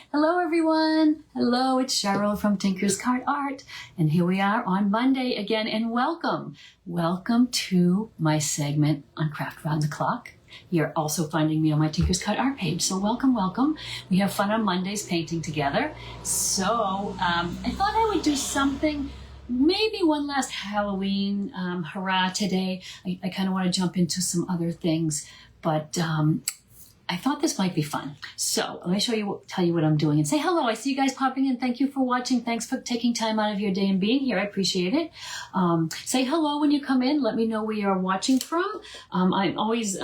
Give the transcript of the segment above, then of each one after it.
Hello everyone! Hello, it's Cheryl from Tinker's Card Art, and here we are on Monday again, and welcome! Welcome to my segment on Craft Round the Clock. You're also finding me on my Tinker's Card Art page, so welcome, welcome. We have fun on Mondays painting together. So I thought I would do something, maybe one last Halloween hurrah today. I kind of want to jump into some other things, but I thought this might be fun. So let me tell you what I'm doing and say hello. I see you guys popping in. Thank you for watching. Thanks for taking time out of your day and being here. I appreciate it. Say hello when you come in. Let me know where you're watching from. I always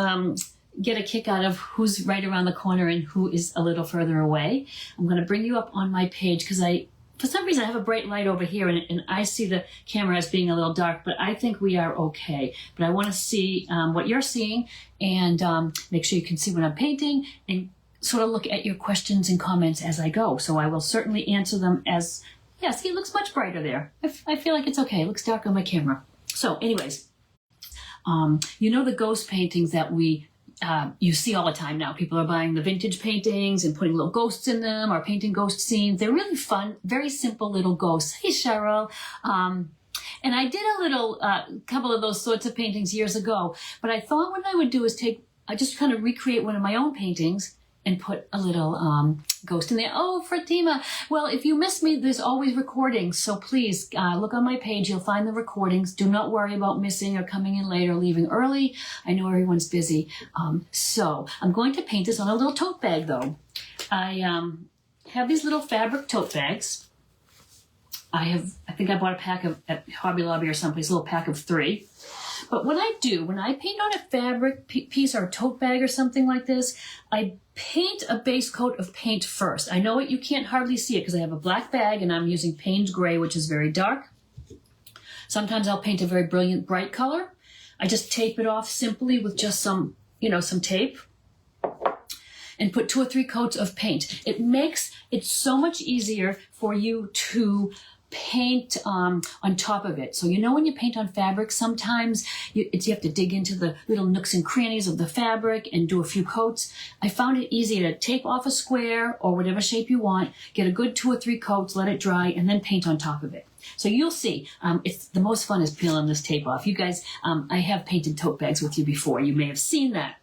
get a kick out of who's right around the corner and who is a little further away. I'm going to bring you up on my page because for some reason I have a bright light over here and I see the camera as being a little dark, but I think we are okay. But I want to see what you're seeing and make sure you can see what I'm painting and sort of look at your questions and comments as I go. So I will certainly answer them as, yeah, see, it looks much brighter there. I feel like it's okay. It looks dark on my camera. So anyways, you know the ghost paintings that you see all the time now. People are buying the vintage paintings and putting little ghosts in them or painting ghost scenes. They're really fun, very simple little ghosts. Hey, Cheryl. And I did a little couple of those sorts of paintings years ago, but I thought what I would do is I just kind of recreate one of my own paintings and put a little ghost in there. Oh, Fatima. Well, if you miss me, there's always recordings. So please look on my page. You'll find the recordings. Do not worry about missing or coming in late or leaving early. I know everyone's busy. So I'm going to paint this on a little tote bag, though. I have these little fabric tote bags. I think I bought a pack at Hobby Lobby or someplace, a little pack of 3. But what I do, when I paint on a fabric piece or a tote bag or something like this, I paint a base coat of paint first. I know you can't hardly see it because I have a black bag and I'm using Payne's Gray, which is very dark. Sometimes I'll paint a very brilliant, bright color. I just tape it off simply with just some tape and put 2 or 3 coats of paint. It makes it so much easier for you to paint on top of it. So when you paint on fabric, sometimes you have to dig into the little nooks and crannies of the fabric and do a few coats. I found it easier to tape off a square or whatever shape you want, get a good 2 or 3 coats, let it dry, and then paint on top of it. So you'll see, it's the most fun is peeling this tape off. You guys, I have painted tote bags with you before. You may have seen that.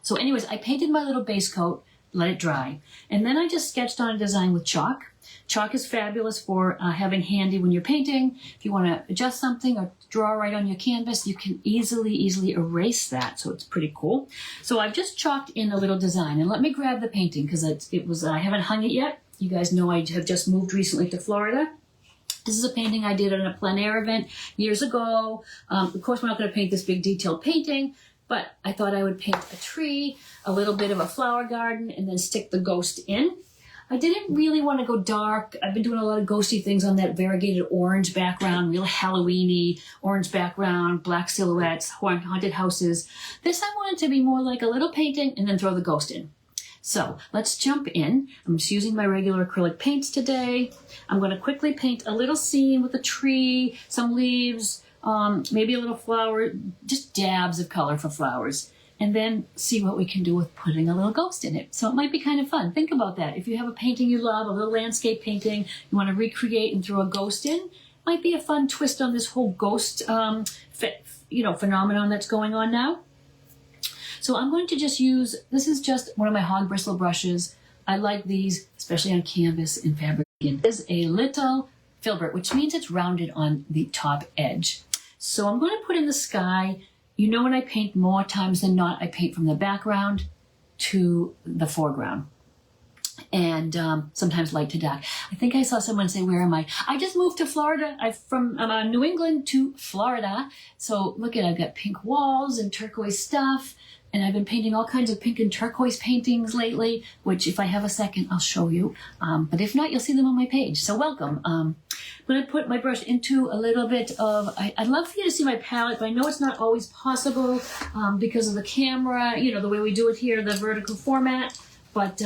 So anyways, I painted my little base coat, let it dry, and then I just sketched on a design with chalk. Chalk is fabulous for having handy when you're painting. If you want to adjust something or draw right on your canvas, you can easily erase that. So it's pretty cool. So I've just chalked in a little design. And let me grab the painting because I haven't hung it yet. You guys know I have just moved recently to Florida. This is a painting I did at a plein air event years ago. Of course, we're not going to paint this big detailed painting, but I thought I would paint a tree, a little bit of a flower garden, and then stick the ghost in. I didn't really want to go dark. I've been doing a lot of ghosty things on that variegated orange background, real Halloween-y orange background, black silhouettes, haunted houses. This I wanted to be more like a little painting and then throw the ghost in. So let's jump in. I'm just using my regular acrylic paints today. I'm going to quickly paint a little scene with a tree, some leaves, maybe a little flower, just dabs of color for flowers. And then see what we can do with putting a little ghost in it. So it might be kind of fun. Think about that. If you have a painting you love, a little landscape painting, you want to recreate and throw a ghost in, might be a fun twist on this whole ghost phenomenon that's going on now. So I'm going to just use, this is just one of my hog bristle brushes. I like these, especially on canvas and fabric. It is a little filbert, which means it's rounded on the top edge. So I'm going to put in the sky. When I paint, more times than not, I paint from the background to the foreground. And sometimes light to dark. I think I saw someone say, where am I? I just moved to Florida. I'm from New England to Florida. So look I've got pink walls and turquoise stuff. And I've been painting all kinds of pink and turquoise paintings lately, which if I have a second, I'll show you. But if not, you'll see them on my page. So welcome. I'm going to put my brush into a little bit of, I'd love for you to see my palette, but I know it's not always possible because of the camera, the way we do it here, the vertical format. But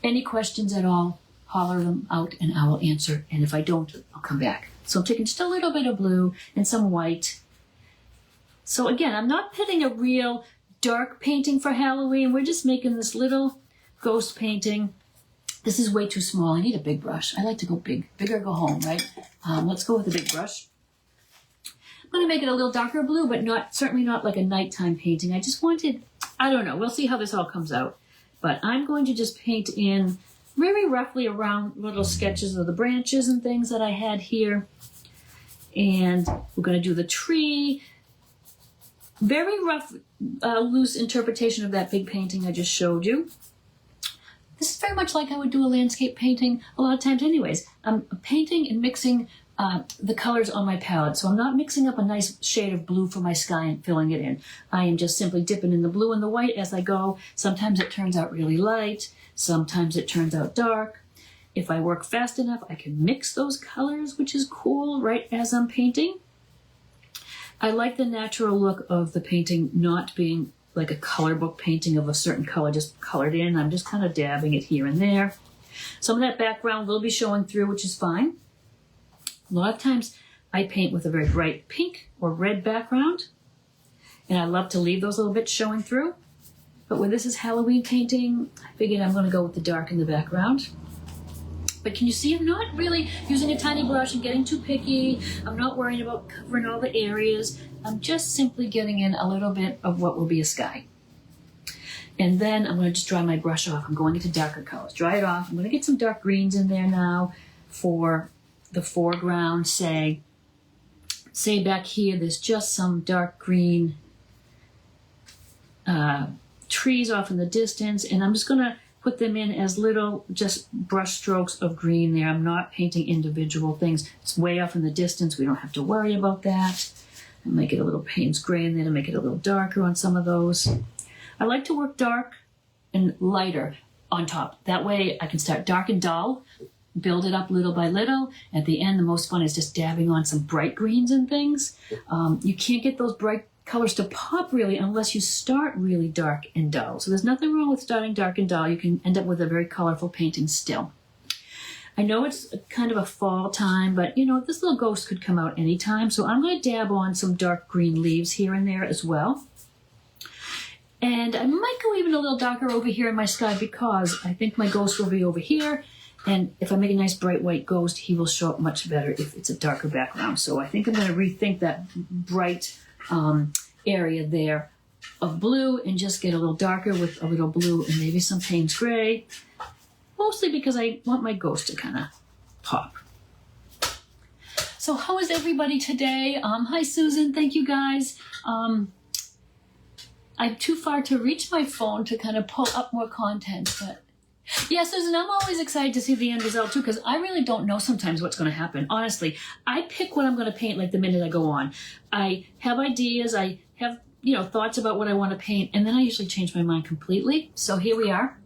any questions at all, holler them out and I will answer. And if I don't, I'll come back. So I'm taking just a little bit of blue and some white. So again, I'm not putting a real dark painting for Halloween. We're just making this little ghost painting This is way too small. I need a big brush. I like to go big. Bigger, go home, right? Let's go with a big brush. I'm going to make it a little darker blue, but certainly not like a nighttime painting. I just wanted, I don't know. We'll see how this all comes out. But I'm going to just paint in very roughly around little sketches of the branches and things that I had here. And we're going to do the tree. Very rough, loose interpretation of that big painting I just showed you. This is very much like I would do a landscape painting a lot of times anyways. I'm painting and mixing the colors on my palette. So I'm not mixing up a nice shade of blue for my sky and filling it in. I am just simply dipping in the blue and the white as I go. Sometimes it turns out really light. Sometimes it turns out dark. If I work fast enough, I can mix those colors, which is cool right as I'm painting. I like the natural look of the painting not being like a color book painting of a certain color just colored in. I'm just kind of dabbing it here and there. Some of that background will be showing through, which is fine. A lot of times I paint with a very bright pink or red background, and I love to leave those little bits showing through. But when this is Halloween painting, I figured I'm going to go with the dark in the background. But can you see I'm not really using a tiny brush and getting too picky. I'm not worrying about covering all the areas. I'm just simply getting in a little bit of what will be a sky. And then I'm going to just dry my brush off. I'm going into darker colors. Dry it off. I'm going to get some dark greens in there now for the foreground. Say back here, there's just some dark green trees off in the distance. And I'm just going to put them in as little just brush strokes of green there. I'm not painting individual things. It's way off in the distance. We don't have to worry about that. I'll make it a little Payne's gray in there to make it a little darker on some of those. I like to work dark and lighter on top. That way I can start dark and dull, build it up little by little. At the end, the most fun is just dabbing on some bright greens and things. You can't get those bright colors to pop really unless you start really dark and dull. So there's nothing wrong with starting dark and dull. You can end up with a very colorful painting still. I know it's kind of a fall time, but you know, this little ghost could come out anytime. So I'm going to dab on some dark green leaves here and there as well. And I might go even a little darker over here in my sky because I think my ghost will be over here. And if I make a nice bright white ghost, he will show up much better if it's a darker background. So I think I'm going to rethink that bright area there of blue and just get a little darker with a little blue and maybe some Payne's gray, mostly because I want my ghost to kind of pop. So how is everybody today? Hi Susan, thank you guys. I'm too far to reach my phone to kind of pull up more content, but yeah, Susan, I'm always excited to see the end result too, because I really don't know sometimes what's going to happen. Honestly, I pick what I'm going to paint like the minute I go on. I have ideas, I have, thoughts about what I want to paint, and then I usually change my mind completely. So here we are.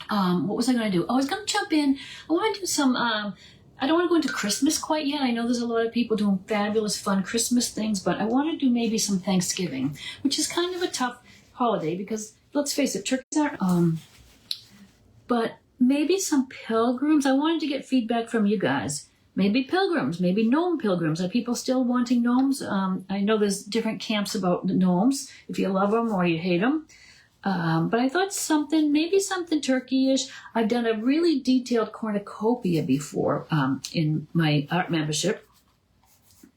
What was I going to do? Oh, I was going to jump in. I want to do some, I don't want to go into Christmas quite yet. I know there's a lot of people doing fabulous, fun Christmas things, but I want to do maybe some Thanksgiving, which is kind of a tough holiday because, let's face it, turkeys aren't, but maybe some pilgrims. I wanted to get feedback from you guys. Maybe pilgrims, maybe gnome pilgrims. Are people still wanting gnomes? I know there's different camps about gnomes, if you love them or you hate them. But I thought maybe something turkey-ish. I've done a really detailed cornucopia before in my art membership.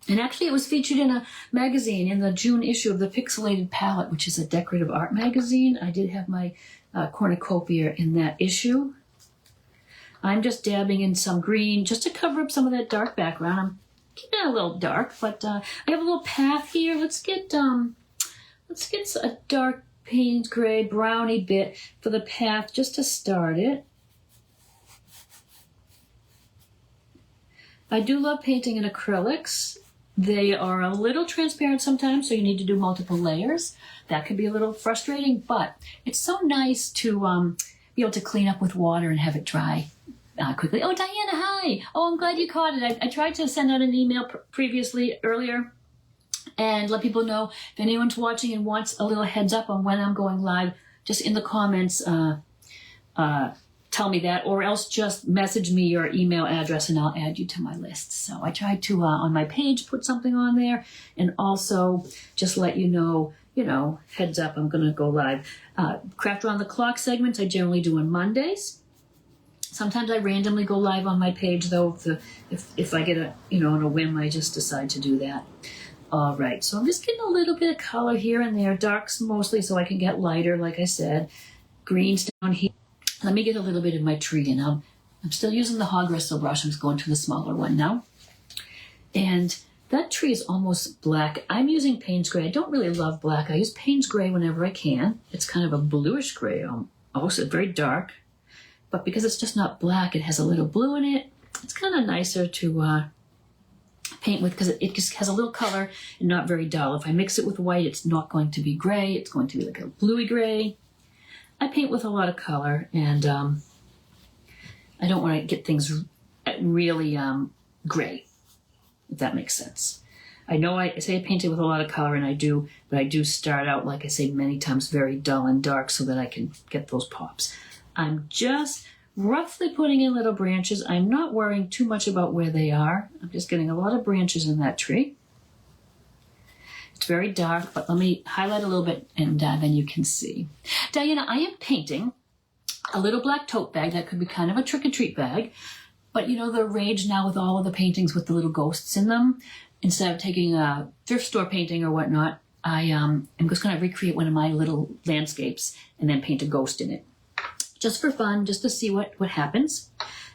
And actually it was featured in a magazine in the June issue of the Pixelated Palette, which is a decorative art magazine. I did have my cornucopia in that issue. I'm just dabbing in some green just to cover up some of that dark background. I'm keeping it a little dark, but I have a little path here. Let's get a dark Payne's gray brownie bit for the path just to start it. I do love painting in acrylics. They are a little transparent sometimes, so you need to do multiple layers. That can be a little frustrating, but it's so nice to be able to clean up with water and have it dry quickly. Oh, Diana, hi. Oh, I'm glad you caught it. I tried to send out an email earlier and let people know if anyone's watching and wants a little heads up on when I'm going live, just in the comments, tell me that, or else just message me your email address and I'll add you to my list. So I tried to, on my page, put something on there and also just let you know, heads up, I'm going to go live. Craft Around the Clock segments I generally do on Mondays. Sometimes I randomly go live on my page, though. If I get on a whim, I just decide to do that. All right, so I'm just getting a little bit of color here and there, darks mostly, so I can get lighter, like I said. Greens down here. Let me get a little bit of my tree in. I'm still using the hog bristle brush. I'm just going to the smaller one now. And that tree is almost black. I'm using Payne's Gray. I don't really love black. I use Payne's Gray whenever I can. It's kind of a bluish gray, almost very dark. But because it's just not black, it has a little blue in it. It's kind of nicer to paint with because it just has a little color and not very dull. If I mix it with white, it's not going to be gray. It's going to be like a bluey gray. I paint with a lot of color, and I don't want to get things really gray, if that makes sense. I know I say I painted with a lot of color, and I do, but I do start out, like I say many times, very dull and dark so that I can get those pops. I'm just roughly putting in little branches. I'm not worrying too much about where they are. I'm just getting a lot of branches in that tree. It's very dark, but let me highlight a little bit, and then you can see. Diana, I am painting a little black tote bag that could be kind of a trick-or-treat bag, but you know the rage now with all of the paintings with the little ghosts in them. Instead of taking a thrift store painting or whatnot, I am just going to recreate one of my little landscapes and then paint a ghost in it. Just for fun, just to see what happens.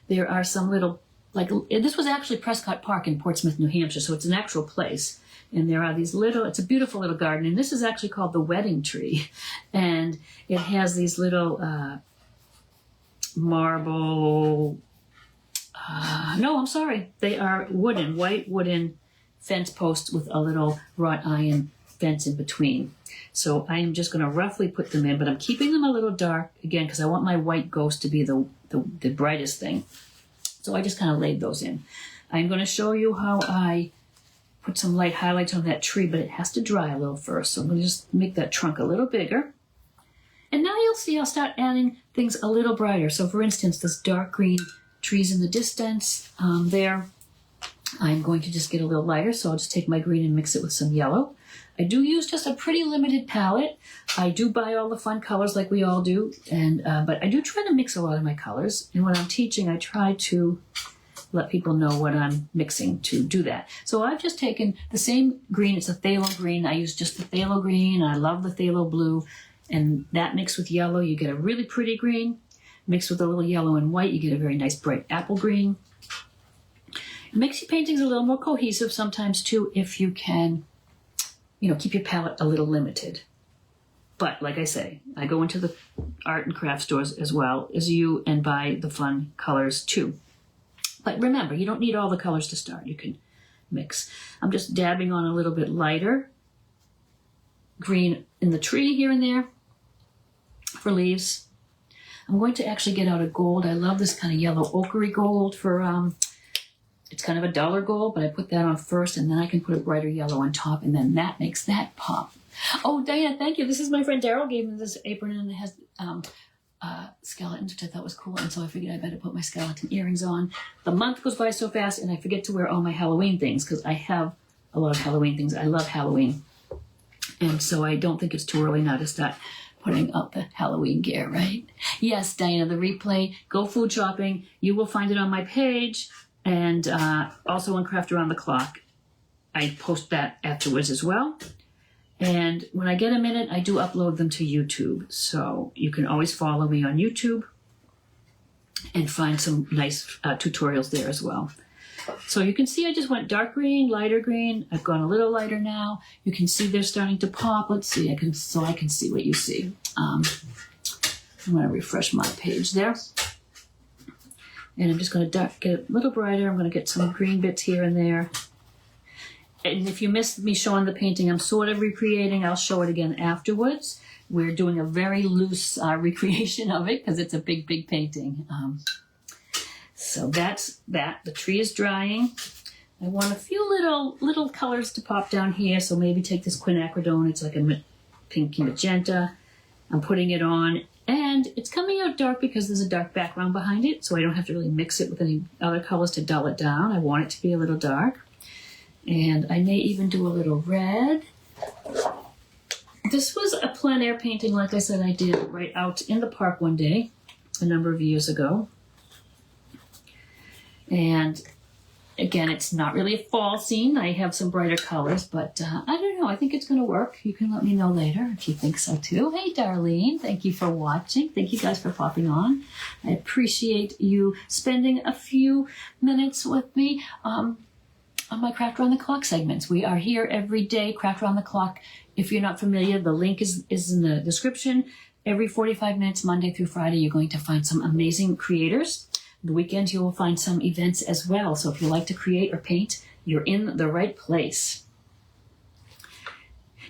There are some little, this was actually Prescott Park in Portsmouth, New Hampshire, so it's an actual place. And there are these it's a beautiful little garden, and this is actually called the wedding tree. And it has these little marble, no, I'm sorry, they are white wooden fence posts with a little wrought iron fence in between. So I am just going to roughly put them in, but I'm keeping them a little dark, again, because I want my white ghost to be the brightest thing. So I just kind of laid those in. I'm going to show you how I put some light highlights on that tree, but it has to dry a little first. So I'm going to just make that trunk a little bigger. And now you'll see I'll start adding things a little brighter. So for instance, this dark green trees in the distance there, I'm going to just get a little lighter. So I'll just take my green and mix it with some yellow. I do use just a pretty limited palette. I do buy all the fun colors like we all do, and but I do try to mix a lot of my colors. And when I'm teaching, I try to let people know what I'm mixing to do that. So I've just taken the same green. It's a phthalo green. I use just the phthalo green. I love the phthalo blue. And that mixed with yellow, you get a really pretty green. Mixed with a little yellow and white, you get a very nice bright apple green. It makes your paintings a little more cohesive sometimes too if you can, keep your palette a little limited. But like I say, I go into the art and craft stores as well as you and buy the fun colors too. But remember, you don't need all the colors to start. You can mix. I'm just dabbing on a little bit lighter green in the tree here and there for leaves. I'm going to actually get out a gold. I love this kind of yellow ochre gold for, it's kind of a duller gold, but I put that on first, and then I can put a brighter yellow on top, and then that makes that pop. Oh, Diana, thank you. This is my friend Daryl gave me this apron, and it has skeletons, which I thought was cool, and so I figured I better put my skeleton earrings on. The month goes by so fast, and I forget to wear all my Halloween things, because I have a lot of Halloween things. I love Halloween, and so I don't think it's too early now to start putting out the Halloween gear, right? Yes, Diana, the replay, go food shopping. You will find it on my page. And also on Craft Around the Clock. I post that afterwards as well. And when I get a minute, I do upload them to YouTube. So you can always follow me on YouTube and find some nice tutorials there as well. So you can see I just went dark green, lighter green. I've gone a little lighter now. You can see they're starting to pop. Let's see, I can see what you see. I'm going to refresh my page there. And I'm just going to get a little brighter. I'm going to get some green bits here and there. And if you missed me showing the painting, I'm sort of recreating. I'll show it again afterwards. We're doing a very loose recreation of it because it's a big, big painting. So that's that. The tree is drying. I want a few little colors to pop down here. So maybe take this quinacridone. It's like a pinky magenta. I'm putting it on. And it's coming out dark because there's a dark background behind it, so I don't have to really mix it with any other colors to dull it down. I want it to be a little dark. And I may even do a little red. This was a plein air painting, like I said, I did right out in the park one day, a number of years ago. And again, it's not really a fall scene. I have some brighter colors, but I don't know. I think it's going to work. You can let me know later if you think so too. Hey, Darlene, thank you for watching. Thank you guys for popping on. I appreciate you spending a few minutes with me on my Craft Around the Clock segments. We are here every day, Craft Around the Clock. If you're not familiar, the link is in the description. Every 45 minutes, Monday through Friday, you're going to find some amazing creators. The weekends, you will find some events as well. So if you like to create or paint, you're in the right place.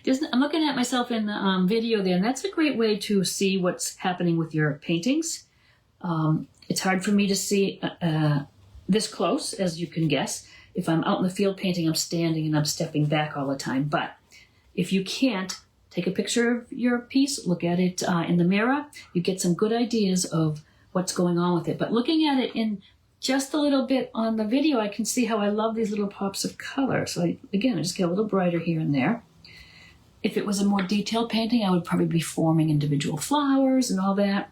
I'm looking at myself in the video there, and that's a great way to see what's happening with your paintings. It's hard for me to see this close, as you can guess. If I'm out in the field painting, I'm standing and I'm stepping back all the time. But if you can't, take a picture of your piece, look at it in the mirror. You get some good ideas of what's going on with it. But looking at it in just a little bit on the video, I can see how I love these little pops of color. So I just get a little brighter here and there. If it was a more detailed painting, I would probably be forming individual flowers and all that.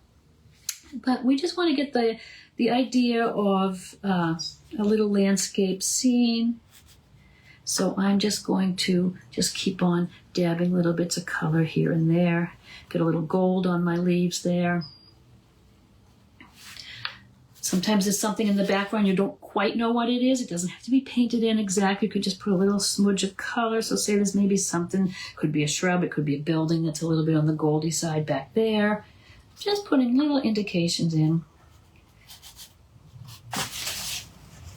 But we just want to get the idea of a little landscape scene. So I'm just going to just keep on dabbing little bits of color here and there. Get a little gold on my leaves there. Sometimes there's something in the background you don't quite know what it is. It doesn't have to be painted in exactly. You could just put a little smudge of color. So say there's maybe something, could be a shrub, it could be a building that's a little bit on the goldy side back there. Just putting little indications in.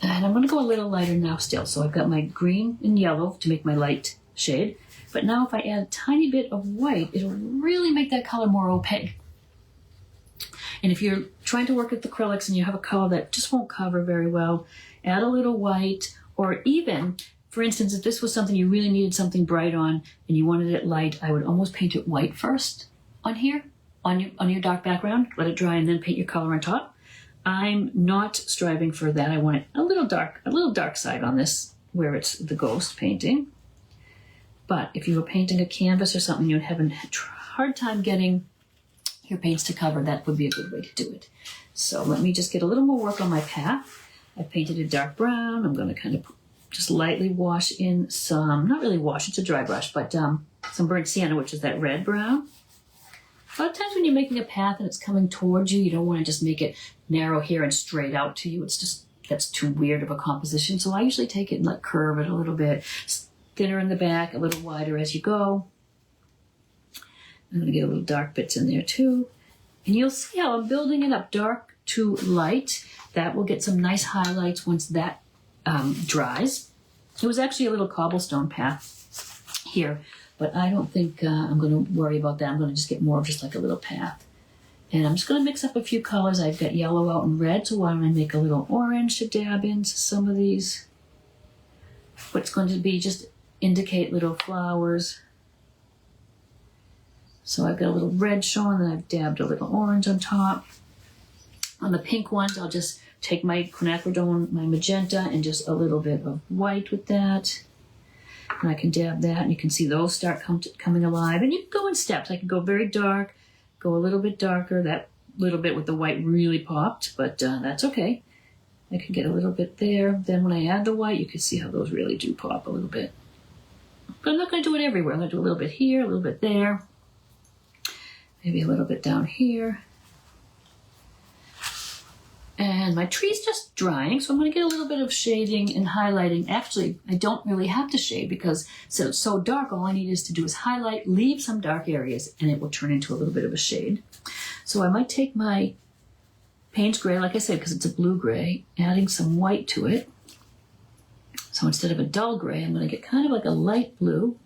And I'm going to go a little lighter now still. So I've got my green and yellow to make my light shade. But now if I add a tiny bit of white, it'll really make that color more opaque. And if you're trying to work with acrylics and you have a color that just won't cover very well, add a little white. Or even, for instance, if this was something you really needed something bright on and you wanted it light, I would almost paint it white first on here, on your dark background. Let it dry and then paint your color on top. I'm not striving for that. I want it a little dark side on this where it's the ghost painting. But if you were painting a canvas or something, you'd have a hard time getting your paints to cover, that would be a good way to do it. So let me just get a little more work on my path. I painted a dark brown. I'm going to kind of just lightly wash in some, not really wash, it's a dry brush, but some burnt sienna, which is that red brown. A lot of times when you're making a path and it's coming towards you, you don't want to just make it narrow here and straight out to you. It's just, that's too weird of a composition. So I usually take it and like curve it a little bit, thinner in the back, a little wider as you go. I'm going to get a little dark bits in there too. And you'll see how I'm building it up dark to light. That will get some nice highlights once that dries. It was actually a little cobblestone path here, but I don't think I'm going to worry about that. I'm going to just get more of just like a little path. And I'm just going to mix up a few colors. I've got yellow out and red, so why don't I make a little orange to dab into some of these. What's going to be just indicate little flowers. So I've got a little red showing, and I've dabbed a little orange on top. On the pink ones, I'll just take my quinacridone, my magenta, and just a little bit of white with that. And I can dab that, and you can see those start coming alive. And you can go in steps. I can go very dark, go a little bit darker. That little bit with the white really popped, but that's okay. I can get a little bit there. Then when I add the white, you can see how those really do pop a little bit. But I'm not going to do it everywhere. I'm going to do a little bit here, a little bit there. Maybe a little bit down here. And my tree's just drying, so I'm going to get a little bit of shading and highlighting. Actually, I don't really have to shade because it's so dark, all I need is to do is highlight, leave some dark areas, and it will turn into a little bit of a shade. So I might take my Payne's Gray, like I said, because it's a blue gray, adding some white to it. So instead of a dull gray, I'm going to get kind of like a light blue.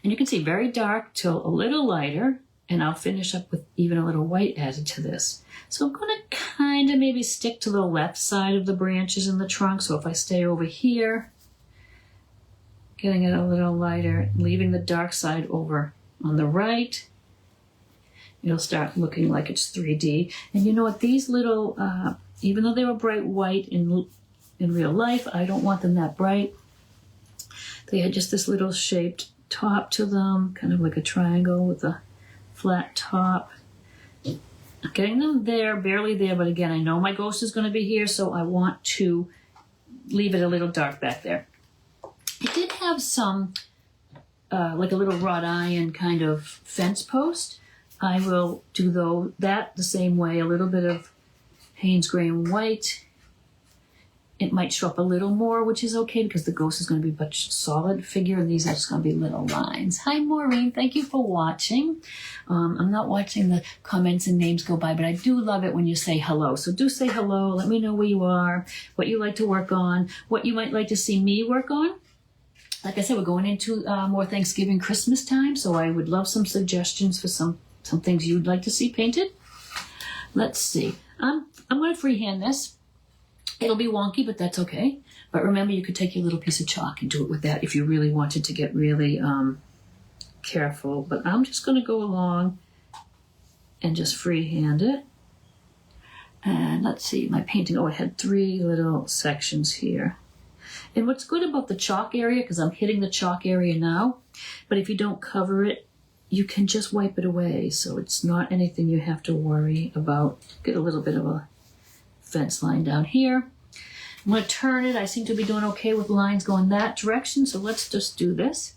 And you can see very dark till a little lighter, and I'll finish up with even a little white added to this. So I'm going to kind of maybe stick to the left side of the branches in the trunk. So if I stay over here, getting it a little lighter, leaving the dark side over on the right, it'll start looking like it's 3D. And you know what, these little, even though they were bright white in real life, I don't want them that bright. They had just this little shaped top to them, kind of like a triangle with a flat top. getting them there, barely there, but again, I know my ghost is going to be here, so I want to leave it a little dark back there. It did have some, like a little wrought iron kind of fence post. I will do that the same way, a little bit of Payne's Gray and White. It might show up a little more, which is okay because the ghost is going to be a much solid figure, and these are just going to be little lines. Hi, Maureen. Thank you for watching. I'm not watching the comments and names go by, but I do love it when you say hello. So do say hello. Let me know where you are, what you like to work on, what you might like to see me work on. Like I said, we're going into more Thanksgiving, Christmas time, so I would love some suggestions for some things you'd like to see painted. Let's see. I'm going to freehand this. It'll be wonky, but that's okay. But remember, you could take your little piece of chalk and do it with that if you really wanted to get really careful. But I'm just going to go along and just freehand it. And let's see, my painting, it had 3 little sections here. And what's good about the chalk area, because I'm hitting the chalk area now, but if you don't cover it, you can just wipe it away. So it's not anything you have to worry about. Get a little bit of a fence line down here. I'm going to turn it. I seem to be doing okay with lines going that direction, so let's just do this.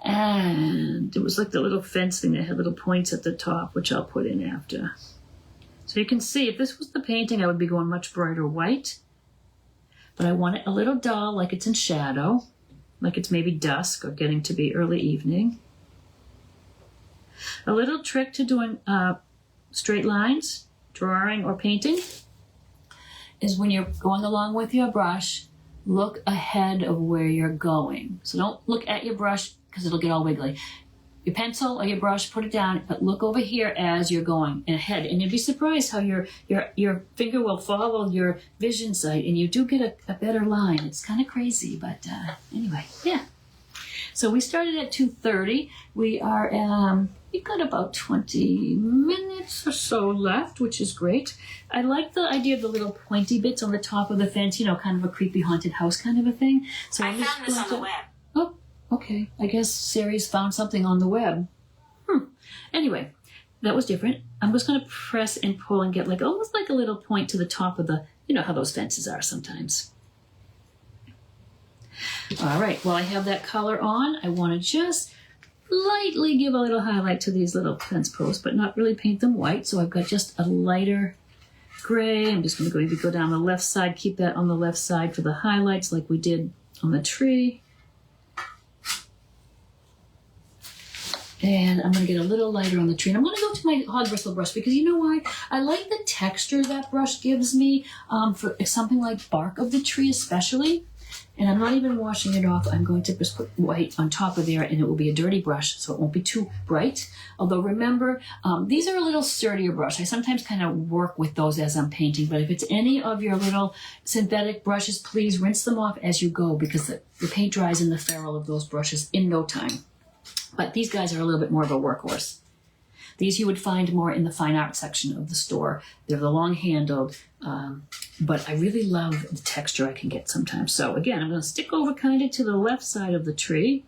And it was like the little fence thing that had little points at the top, which I'll put in after. So you can see, if this was the painting, I would be going much brighter white. But I want it a little dull, like it's in shadow, like it's maybe dusk or getting to be early evening. A little trick to doing straight lines, drawing or painting, is when you're going along with your brush, look ahead of where you're going. So don't look at your brush because it'll get all wiggly. Your pencil or your brush, put it down, but look over here as you're going ahead. And you'd be surprised how your finger will follow your vision sight, and you do get a better line. It's kind of crazy, but anyway, yeah. So we started at 2:30. We are, we've got about 20 minutes or so left, which is great. I like the idea of the little pointy bits on the top of the fence, you know, kind of a creepy haunted house kind of a thing. So I found this on the web. Oh, okay. I guess Sari's found something on the web. Anyway, that was different. I'm just going to press and pull and get like almost like a little point to the top of the, you know how those fences are sometimes. All right, well, I have that color on. I want to just lightly give a little highlight to these little fence posts, but not really paint them white. So I've got just a lighter gray. I'm just going to maybe go down the left side, keep that on the left side for the highlights like we did on the tree. And I'm going to get a little lighter on the tree. And I'm going to go to my hog bristle brush because you know why? I like the texture that brush gives me for something like bark of the tree especially. And I'm not even washing it off. I'm going to just put white on top of there, and it will be a dirty brush, so it won't be too bright. Although remember, these are a little sturdier brush. I sometimes kind of work with those as I'm painting, but if it's any of your little synthetic brushes, please rinse them off as you go because the paint dries in the ferrule of those brushes in no time. But these guys are a little bit more of a workhorse. These you would find more in the fine art section of the store. They're the long-handled, but I really love the texture I can get sometimes. So again, I'm going to stick over kind of to the left side of the tree.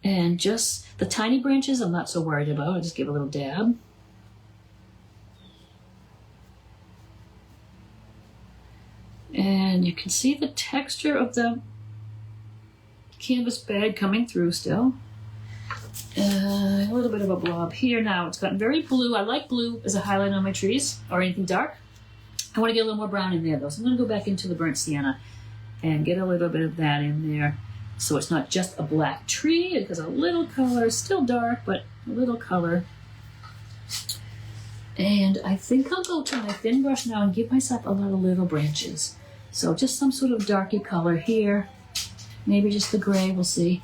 And just the tiny branches I'm not so worried about. I'll just give a little dab. And you can see the texture of the canvas bag coming through still. A little bit of a blob here now. It's gotten very blue. I like blue as a highlight on my trees or anything dark. I want to get a little more brown in there though. So I'm going to go back into the burnt sienna and get a little bit of that in there. So it's not just a black tree. It has a little color, still dark, but a little color. And I think I'll go to my thin brush now and give myself a lot of little branches. So just some sort of darky color here. Maybe just the gray, we'll see.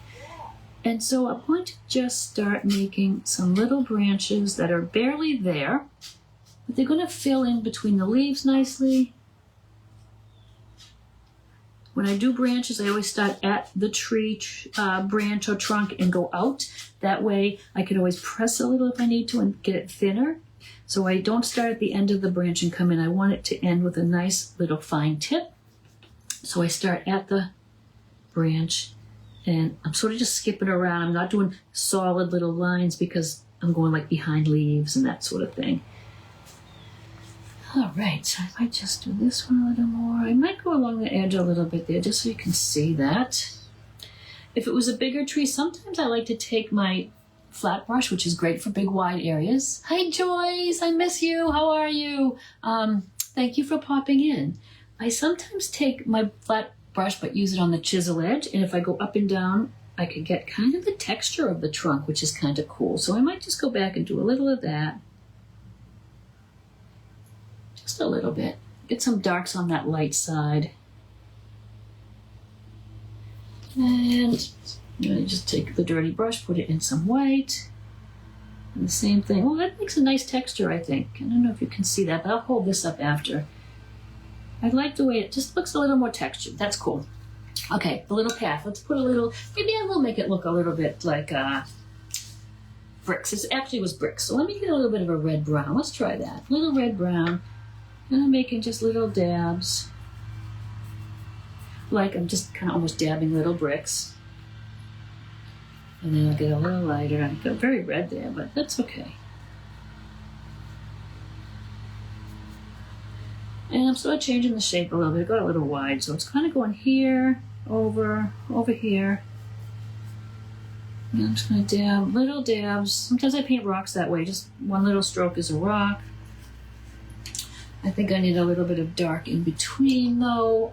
And so I'm going to just start making some little branches that are barely there, but they're going to fill in between the leaves nicely. When I do branches, I always start at the tree branch or trunk and go out. That way I can always press a little if I need to and get it thinner. So I don't start at the end of the branch and come in. I want it to end with a nice little fine tip. So I start at the branch and I'm sort of just skipping around. I'm not doing solid little lines because I'm going like behind leaves and that sort of thing. All right, so I might just do this one a little more. I might go along the edge a little bit there just so you can see that. If it was a bigger tree, sometimes I like to take my flat brush, which is great for big wide areas. Hi Joyce, I miss you. How are you? Thank you for popping in. I sometimes take my flat brush but use it on the chisel edge, and if I go up and down, I can get kind of the texture of the trunk, which is kind of cool. So I might just go back and do a little of that. Just a little bit. Get some darks on that light side. And I just take the dirty brush, put it in some white. And the same thing. Well, that makes a nice texture, I think. I don't know if you can see that, but I'll hold this up after. I like the way it just looks a little more textured. That's cool. Okay, the little path. Let's put a little, maybe I will make it look a little bit like bricks. It actually was bricks. So let me get a little bit of a red brown. Let's try that. Little red brown. And I'm making just little dabs. Like I'm just kind of almost dabbing little bricks. And then I'll get a little lighter. I got very red there, but that's okay. And I'm sort of changing the shape a little bit. I got a little wide, so it's kind of going here, over here. And I'm just going to dab little dabs. Sometimes I paint rocks that way. Just one little stroke is a rock. I think I need a little bit of dark in between though,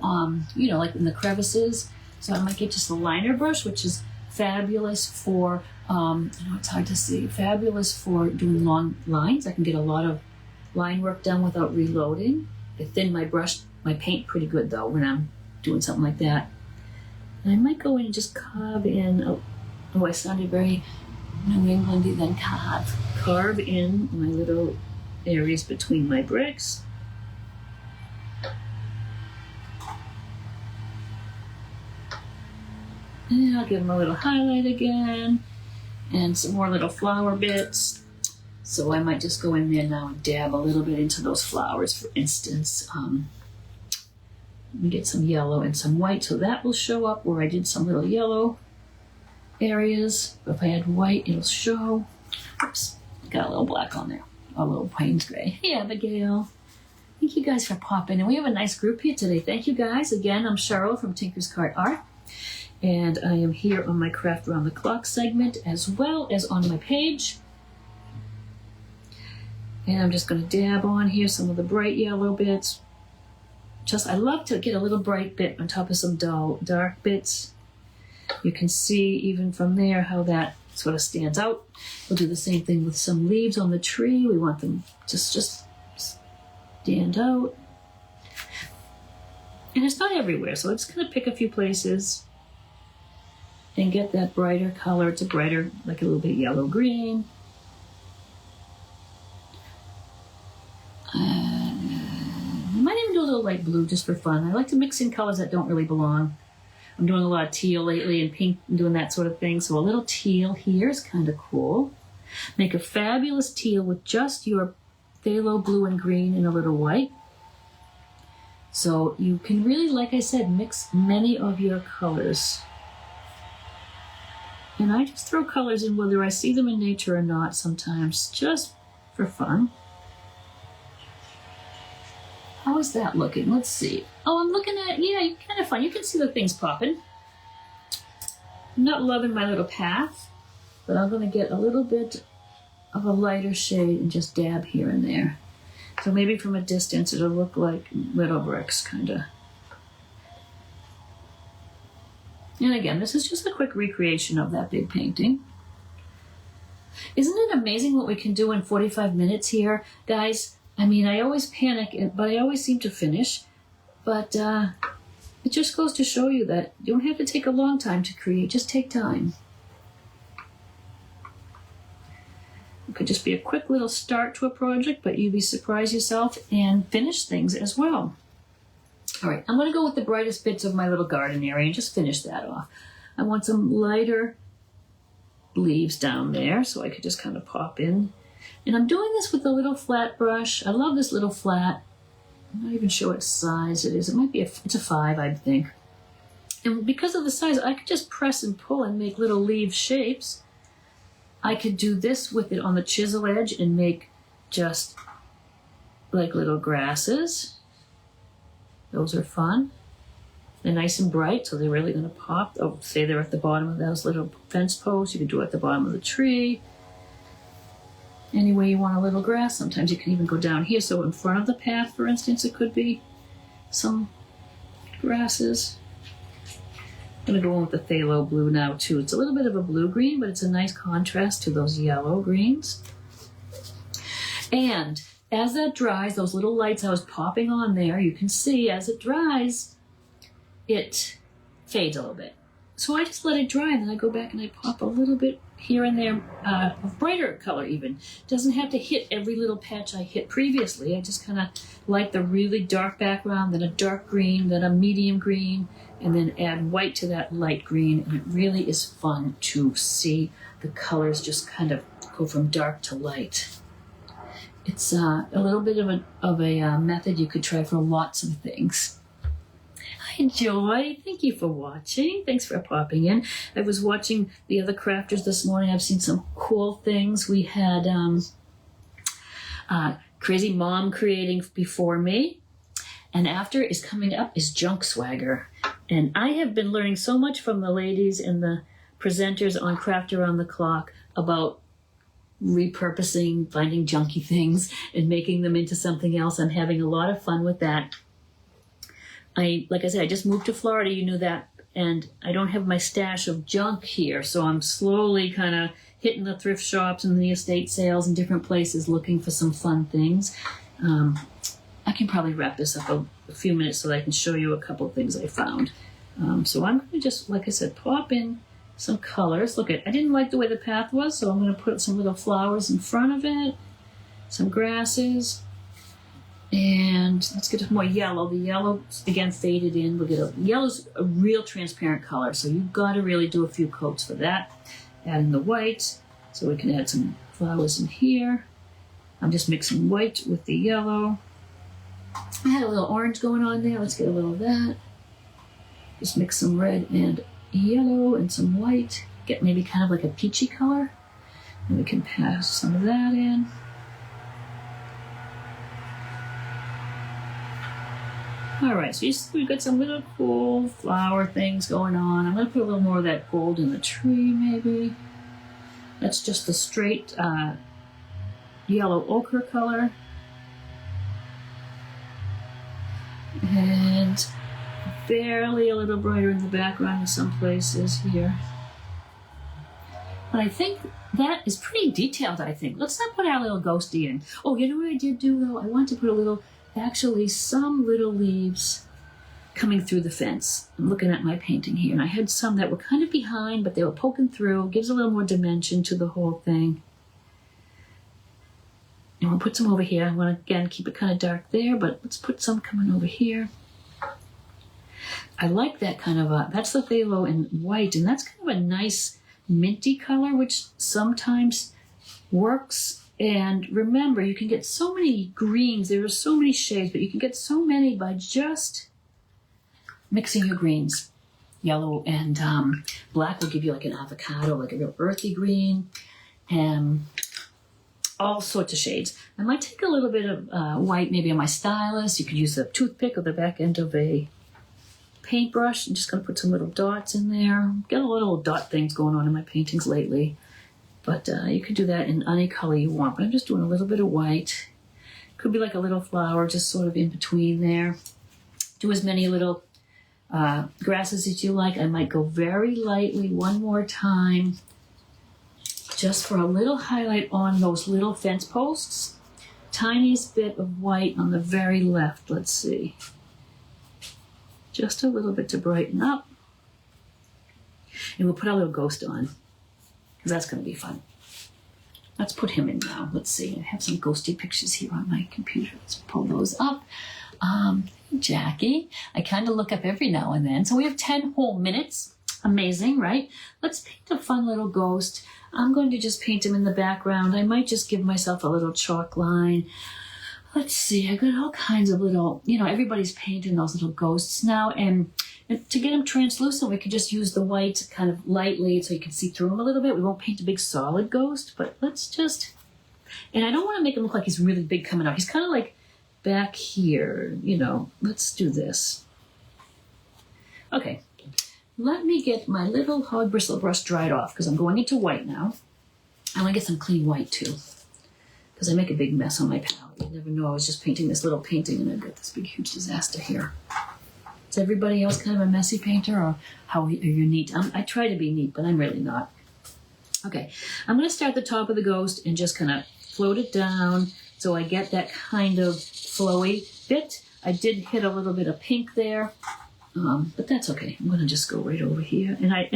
you know, like in the crevices. So I might get just a liner brush, which is fabulous for, I know it's hard to see, fabulous for doing long lines. I can get a lot of line work done without reloading. I thin my brush, my paint pretty good though when I'm doing something like that. And I might go in and just carve in, oh I sounded very New Englandy, then carve in my little areas between my bricks. And I'll give them a little highlight again and some more little flower bits. So I might just go in there now and dab a little bit into those flowers, for instance. Get some yellow and some white, so that will show up where I did some little yellow areas. If I had white, it'll show. Oops, got a little black on there, a little Payne's gray. Hey Abigail, thank you guys for popping in. We have a nice group here today. Thank you guys. Again, I'm Cheryl from Tinker's Cart Art. And I am here on my Craft Around the Clock segment as well as on my page. And I'm just going to dab on here some of the bright yellow bits. I love to get a little bright bit on top of some dull, dark bits. You can see even from there how that sort of stands out. We'll do the same thing with some leaves on the tree. We want them to just stand out. And it's not everywhere, so I'm just going to pick a few places and get that brighter color. It's a brighter, like a little bit yellow-green. I might even do a little light blue just for fun. I like to mix in colors that don't really belong. I'm doing a lot of teal lately and pink and doing that sort of thing. So a little teal here is kind of cool. Make a fabulous teal with just your phthalo blue and green and a little white. So you can really, like I said, mix many of your colors. And I just throw colors in whether I see them in nature or not sometimes, just for fun. How is that looking? Let's see. Oh, I'm looking at, yeah, kind of fun. You can see the things popping. I'm not loving my little path, but I'm going to get a little bit of a lighter shade and just dab here and there. So maybe from a distance it'll look like little bricks, kind of. And again, this is just a quick recreation of that big painting. Isn't it amazing what we can do in 45 minutes here, guys? I mean, I always panic, but I always seem to finish. But it just goes to show you that you don't have to take a long time to create. Just take time. It could just be a quick little start to a project, but you'd be surprised yourself and finish things as well. All right, I'm going to go with the brightest bits of my little garden area and just finish that off. I want some lighter leaves down there, so I could just kind of pop in. And I'm doing this with a little flat brush. I love this little flat. I'm not even sure what size it is. It might be it's a 5, I think. And because of the size, I could just press and pull and make little leaf shapes. I could do this with it on the chisel edge and make just like little grasses. Those are fun. They're nice and bright, so they're really going to pop. Oh, say they're at the bottom of those little fence posts. You can do it at the bottom of the tree. Any way you want a little grass. Sometimes you can even go down here. So in front of the path, for instance, it could be some grasses. I'm going to go in with the phthalo blue now, too. It's a little bit of a blue-green, but it's a nice contrast to those yellow greens. And as that dries, those little lights I was popping on there, you can see as it dries, it fades a little bit. So I just let it dry, and then I go back and I pop a little bit here and there of brighter color even. It doesn't have to hit every little patch I hit previously. I just kind of like the really dark background, then a dark green, then a medium green, and then add white to that light green. And it really is fun to see the colors just kind of go from dark to light. It's a little bit of a method you could try for lots of things. Hi, Joy. Thank you for watching. Thanks for popping in. I was watching the other crafters this morning. I've seen some cool things. We had Crazy Mom creating before me. And after is coming up is Junk Swagger. And I have been learning so much from the ladies and the presenters on Craft Around the Clock about repurposing, finding junky things and making them into something else. I'm having a lot of fun with that. Like I said, I just moved to Florida, you knew that, and I don't have my stash of junk here, so I'm slowly kind of hitting the thrift shops and the estate sales and different places looking for some fun things. I can probably wrap this up a few minutes so that I can show you a couple of things I found. So I'm going to just, like I said, pop in some colors. Look, I didn't like the way the path was, so I'm going to put some little flowers in front of it, some grasses, and let's get more yellow. The yellow, again, faded in. We'll get yellow's a real transparent color, so you've got to really do a few coats for that. Add in the white, so we can add some flowers in here. I'm just mixing white with the yellow. I had a little orange going on there. Let's get a little of that. Just mix some red and yellow and some white. Get maybe kind of like a peachy color. And we can pass some of that in. Alright, so we've got some little cool flower things going on. I'm going to put a little more of that gold in the tree, maybe. That's just the straight yellow ochre color. And barely a little brighter in the background in some places here. But I think that is pretty detailed, I think. Let's not put our little ghosty in. Oh, you know what I did do, though? I wanted to put a little, actually some little leaves coming through the fence. I'm looking at my painting here, and I had some that were kind of behind, but they were poking through. Gives a little more dimension to the whole thing. And we'll put some over here. I want to, again, keep it kind of dark there, but let's put some coming over here. I like that kind of that's the phthalo in white, and that's kind of a nice minty color, which sometimes works. And remember, you can get so many greens. There are so many shades, but you can get so many by just mixing your greens. Yellow and black will give you like an avocado, like a real earthy green, and all sorts of shades. I might take a little bit of white maybe on my stylus. You could use a toothpick or the back end of a paintbrush. I'm just going to put some little dots in there. Got a little dot things going on in my paintings lately. But you could do that in any color you want. But I'm just doing a little bit of white. Could be like a little flower just sort of in between there. Do as many little grasses as you like. I might go very lightly one more time, just for a little highlight on those little fence posts. Tiniest bit of white on the very left. Let's see. Just a little bit to brighten up. And we'll put our little ghost on, because that's going to be fun. Let's put him in now. Let's see. I have some ghosty pictures here on my computer. Let's pull those up. Jackie, I kind of look up every now and then. So we have 10 whole minutes. Amazing, right? Let's paint a fun little ghost. I'm going to just paint him in the background. I might just give myself a little chalk line. Let's see, I got all kinds of little, everybody's painting those little ghosts now, and And to get them translucent, we could just use the white kind of lightly so you can see through them a little bit. We won't paint a big solid ghost, but let's just... And I don't want to make him look like he's really big coming out. He's kind of like back here, you know. Let's do this. Okay. Let me get my little hog bristle brush dried off because I'm going into white now. I want to get some clean white too because I make a big mess on my palette. You never know. I was just painting this little painting and I've got this big, huge disaster here. Is everybody else kind of a messy painter, or how are you neat? I try to be neat, but I'm really not. Okay, I'm going to start at the top of the ghost and just kind of float it down so I get that kind of flowy bit. I did hit a little bit of pink there, but that's okay. I'm going to just go right over here. And I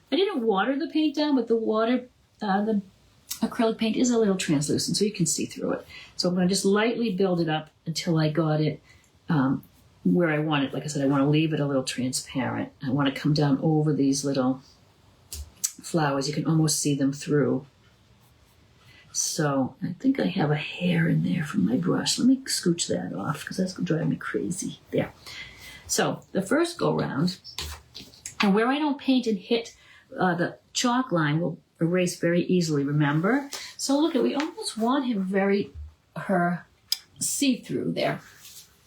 didn't water the paint down, but the acrylic paint is a little translucent, so you can see through it. So I'm going to just lightly build it up until I got it where I want it. Like I said, I want to leave it a little transparent. I want to come down over these little flowers. You can almost see them through. So I think I have a hair in there from my brush. Let me scooch that off because that's going to drive me crazy. There. So the first go round, and where I don't paint and hit the chalk line will erase very easily, remember? So look, we almost want him her see-through there.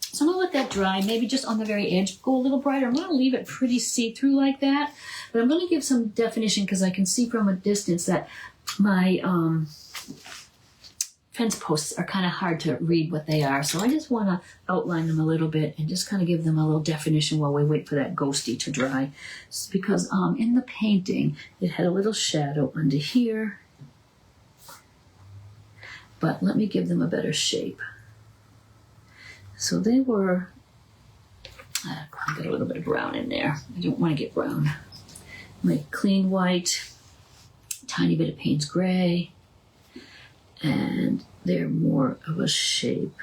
So I'm going to let that dry, maybe just on the very edge, go a little brighter. I'm going to leave it pretty see-through like that, but I'm going to give some definition because I can see from a distance that my fence posts are kind of hard to read what they are. So I just want to outline them a little bit and just kind of give them a little definition while we wait for that ghosty to dry. It's because in the painting, it had a little shadow under here, but let me give them a better shape. So they were, I got a little bit of brown in there. I don't want to get brown. My clean white, tiny bit of Payne's gray, and they're more of a shape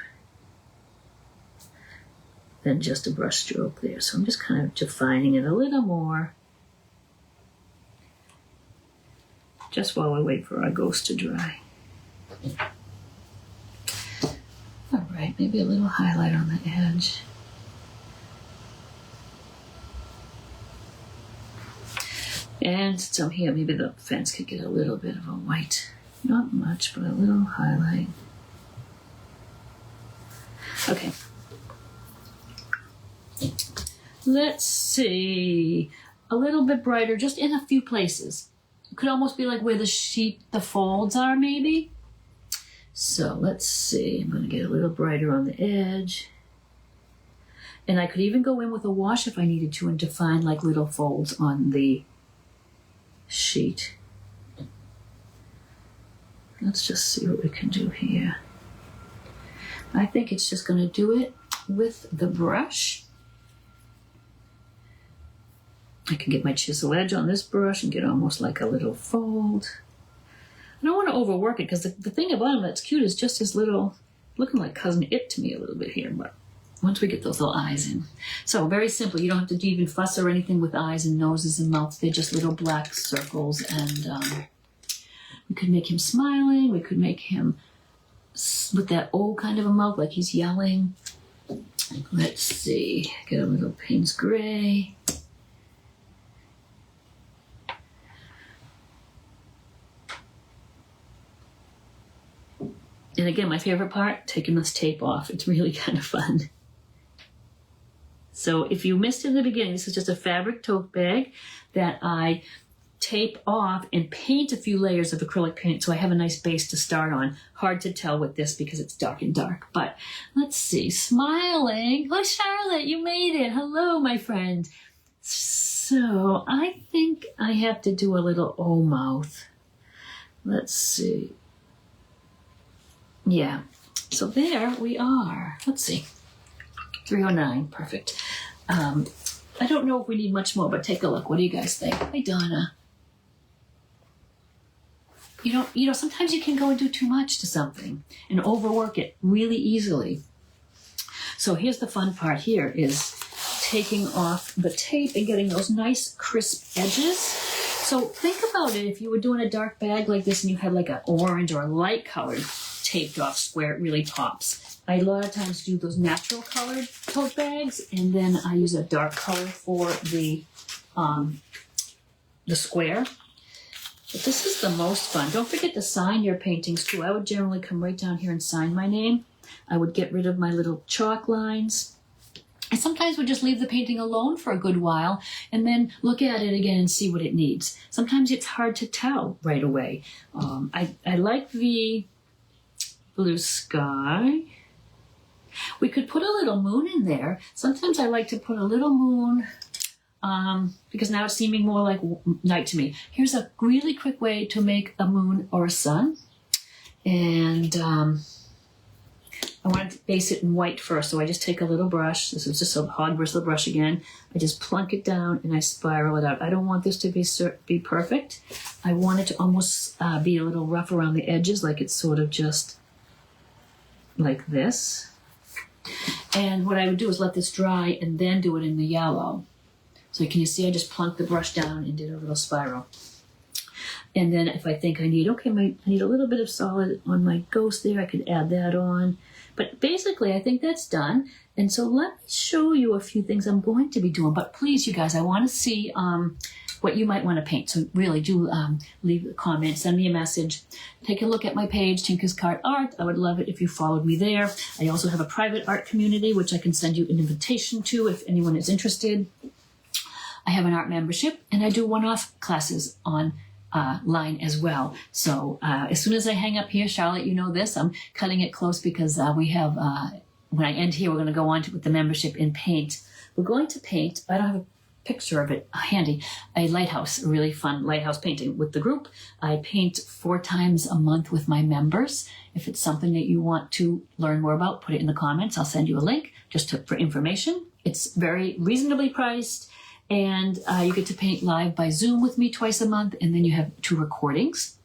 than just a brush stroke there. So I'm just kind of defining it a little more just while we wait for our ghost to dry. All right, maybe a little highlight on the edge. And some here, maybe the fence could get a little bit of a white. Not much, but a little highlight. Okay. Let's see. A little bit brighter, just in a few places. It could almost be like where the folds are, maybe. So let's see. I'm going to get a little brighter on the edge. And I could even go in with a wash if I needed to and define like little folds on the sheet. Let's just see what we can do here. I think it's just going to do it with the brush. I can get my chisel edge on this brush and get almost like a little fold. I don't want to overwork it because the thing about him that's cute is just his little, looking like Cousin It to me a little bit here, but once we get those little eyes in. So very simple. You don't have to even fuss or anything with eyes and noses and mouths. They're just little black circles, and we could make him smiling. We could make him with that old kind of a mouth, like he's yelling. Let's see. Get a little Payne's gray. And again, my favorite part, taking this tape off. It's really kind of fun. So if you missed in the beginning, this is just a fabric tote bag that I tape off and paint a few layers of acrylic paint so I have a nice base to start on. Hard to tell with this because it's dark and dark, but let's see. Smiling. Oh, Charlotte, you made it. Hello, my friend. So I think I have to do a little O mouth. Let's see. Yeah, so there we are. Let's see, 309, perfect. I don't know if we need much more, but take a look. What do you guys think? Hi, Donna. You know, sometimes you can go and do too much to something and overwork it really easily. So here's the fun part here is taking off the tape and getting those nice crisp edges. So think about it if you were doing a dark bag like this and you had like an orange or a light colored taped off square. It really pops. I a lot of times do those natural colored tote bags, and then I use a dark color for the square. But this is the most fun. Don't forget to sign your paintings too. I would generally come right down here and sign my name. I would get rid of my little chalk lines. I sometimes would just leave the painting alone for a good while and then look at it again and see what it needs. Sometimes it's hard to tell right away. I like the blue sky. We could put a little moon in there. Sometimes I like to put a little moon because now it's seeming more like night to me. Here's a really quick way to make a moon or a sun. And I want to base it in white first, so I just take a little brush. This is just a hard bristle brush again. I just plunk it down and I spiral it out. I don't want this to be perfect. I want it to almost be a little rough around the edges, like it's sort of just like this. And what I would do is let this dry and then do it in the yellow. So can you see I just plunked the brush down and did a little spiral. And then if I think I need, okay, I need a little bit of solid on my ghost there, I could add that on. But basically, I think that's done. And so let me show you a few things I'm going to be doing. But please, you guys, I want to see what you might want to paint. So really do leave a comment, send me a message. Take a look at my page, Tinker's Card Art. I would love it if you followed me there. I also have a private art community, which I can send you an invitation to if anyone is interested. I have an art membership, and I do one-off classes on line as well. So as soon as I hang up here, Charlotte, you know this, I'm cutting it close because we have, when I end here, we're going to go on with the membership and paint. We're going to paint, I don't have a picture of it handy, a lighthouse, a really fun lighthouse painting with the group. I paint 4 times a month with my members. If it's something that you want to learn more about, put it in the comments. I'll send you a link just for information. It's very reasonably priced. And you get to paint live by Zoom with me twice a month. And then you have 2 recordings,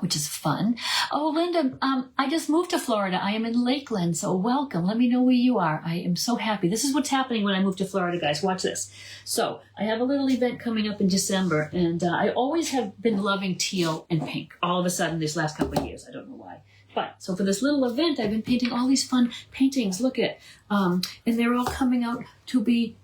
which is fun. Oh, Linda, I just moved to Florida. I am in Lakeland, so welcome. Let me know where you are. I am so happy. This is what's happening when I move to Florida, guys. Watch this. So I have a little event coming up in December. And I always have been loving teal and pink all of a sudden these last couple of years. I don't know why. But so for this little event, I've been painting all these fun paintings. Look at, and they're all coming out to be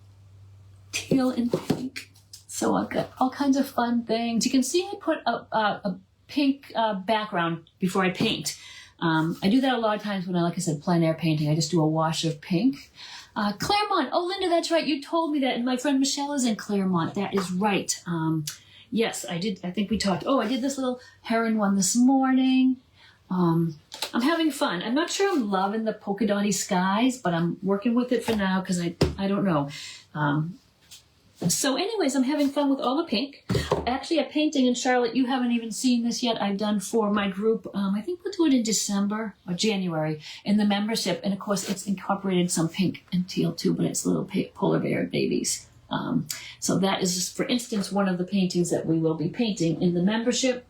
teal and pink. So I've got all kinds of fun things. You can see I put a pink background before I paint. I do that a lot of times when I, like I said, plein air painting. I just do a wash of pink. Claremont. Oh, Linda, that's right. You told me that. And my friend Michelle is in Claremont. That is right. Yes, I did. I think we talked. Oh, I did this little heron one this morning. I'm having fun. I'm not sure I'm loving the polka dotty skies, but I'm working with it for now because I don't know. So anyways, I'm having fun with all the pink. Actually, a painting, and Charlotte, you haven't even seen this yet, I've done for my group. I think we'll do it in December or January in the membership. And of course, it's incorporated some pink and teal too, but it's little polar bear babies. So that is, for instance, one of the paintings that we will be painting in the membership.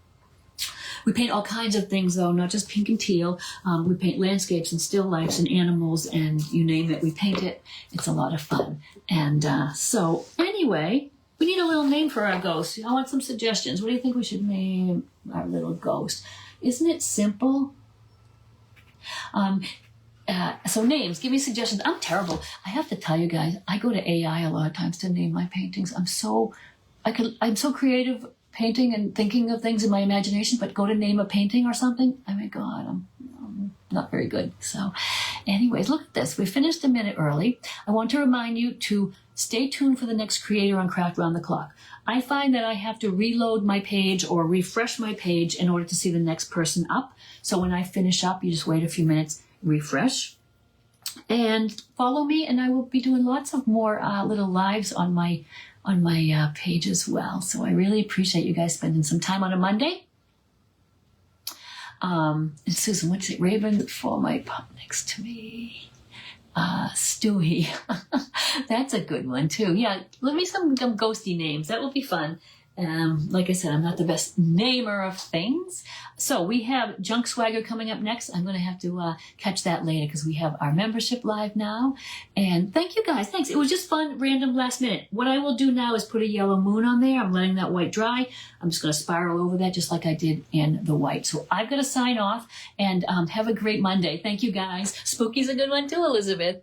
We paint all kinds of things, though, not just pink and teal. We paint landscapes and still lifes and animals and you name it, we paint it. It's a lot of fun. And so anyway, we need a little name for our ghost. I want some suggestions. What do you think we should name our little ghost? Isn't it simple? So names, give me suggestions. I'm terrible. I have to tell you guys, I go to AI a lot of times to name my paintings. I'm so creative painting and thinking of things in my imagination, but go to name a painting or something, oh my God, I'm not very good. So anyways, look at this. We finished a minute early. I want to remind you to stay tuned for the next creator on Craft Round the Clock. I find that I have to reload my page or refresh my page in order to see the next person up. So when I finish up, you just wait a few minutes, refresh, and follow me, and I will be doing lots of more little lives on my page as well. So I really appreciate you guys spending some time on a Monday. And Susan, what's it? Raven for my pup next to me. Stewie. That's a good one too. Yeah, let me some ghosty names. That will be fun. Like I said, I'm not the best namer of things. So we have Junk Swagger coming up next. I'm going to have to catch that later because we have our membership live now. And thank you guys. Thanks. It was just fun, random, last minute. What I will do now is put a yellow moon on there. I'm letting that white dry. I'm just going to spiral over that just like I did in the white. So I've got to sign off and have a great Monday. Thank you guys. Spooky's a good one too, Elizabeth.